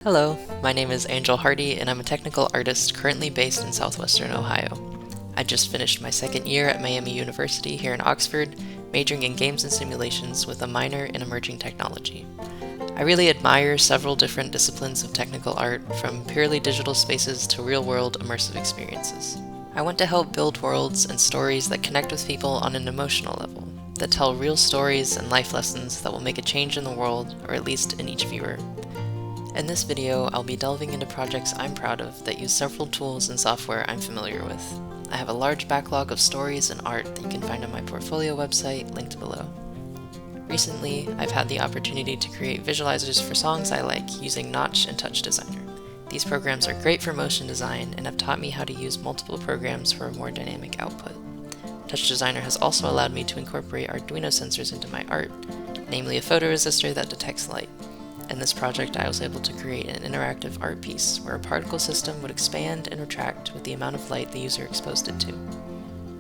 Hello, my name is Angel Hardy, and I'm a technical artist currently based in southwestern Ohio. I just finished my second year at Miami University here in Oxford, majoring in games and simulations with a minor in emerging technology. I really admire several different disciplines of technical art, from purely digital spaces to real-world immersive experiences. I want to help build worlds and stories that connect with people on an emotional level, that tell real stories and life lessons that will make a change in the world, or at least in each viewer. In this video, I'll be delving into projects I'm proud of that use several tools and software I'm familiar with. I have a large backlog of stories and art that you can find on my portfolio website, linked below. Recently, I've had the opportunity to create visualizers for songs I like using Notch and Touch Designer. These programs are great for motion design and have taught me how to use multiple programs for a more dynamic output. Touch Designer has also allowed me to incorporate Arduino sensors into my art, namely a photoresistor that detects light. In this project, I was able to create an interactive art piece where a particle system would expand and retract with the amount of light the user exposed it to.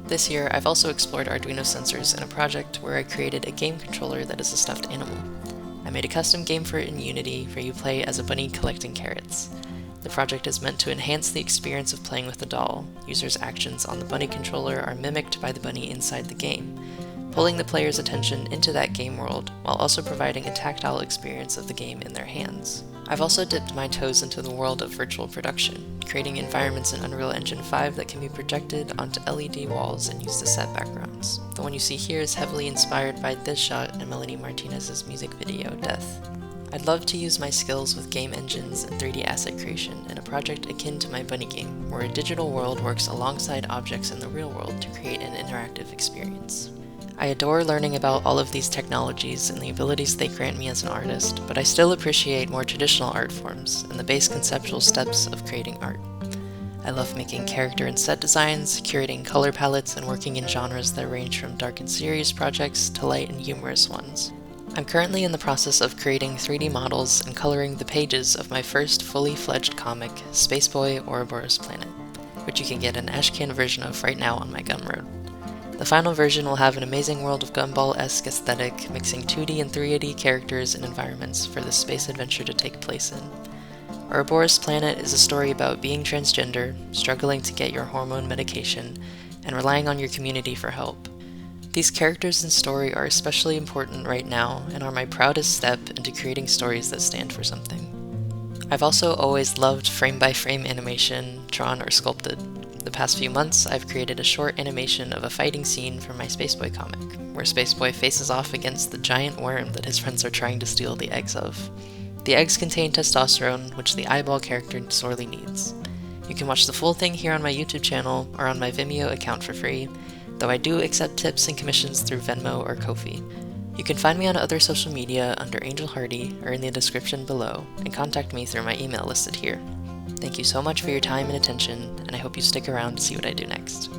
This year, I've also explored Arduino sensors in a project where I created a game controller that is a stuffed animal. I made a custom game for it in Unity where you play as a bunny collecting carrots. The project is meant to enhance the experience of playing with the doll. Users' actions on the bunny controller are mimicked by the bunny inside the game, pulling the player's attention into that game world while also providing a tactile experience of the game in their hands. I've also dipped my toes into the world of virtual production, creating environments in Unreal Engine 5 that can be projected onto LED walls and used as set backgrounds. The one you see here is heavily inspired by this shot and Melanie Martinez's music video, Death. I'd love to use my skills with game engines and 3D asset creation in a project akin to my bunny game, where a digital world works alongside objects in the real world to create an interactive experience. I adore learning about all of these technologies and the abilities they grant me as an artist, but I still appreciate more traditional art forms and the base conceptual steps of creating art. I love making character and set designs, curating color palettes, and working in genres that range from dark and serious projects to light and humorous ones. I'm currently in the process of creating 3D models and coloring the pages of my first fully fledged comic, Spaceboy: Ouroboros Planet, which you can get an Ashcan version of right now on my Gumroad. The final version will have an amazing World of Gumball-esque aesthetic, mixing 2D and 3D characters and environments for this space adventure to take place in. Ouroboros Planet is a story about being transgender, struggling to get your hormone medication, and relying on your community for help. These characters and story are especially important right now and are my proudest step into creating stories that stand for something. I've also always loved frame-by-frame animation, drawn or sculpted. The past few months, I've created a short animation of a fighting scene from my Spaceboy comic, where Spaceboy faces off against the giant worm that his friends are trying to steal the eggs of. The eggs contain testosterone, which the eyeball character sorely needs. You can watch the full thing here on my YouTube channel or on my Vimeo account for free, though I do accept tips and commissions through Venmo or Ko-fi. You can find me on other social media under Angel Hardy or in the description below, and contact me through my email listed here. Thank you so much for your time and attention, and I hope you stick around to see what I do next.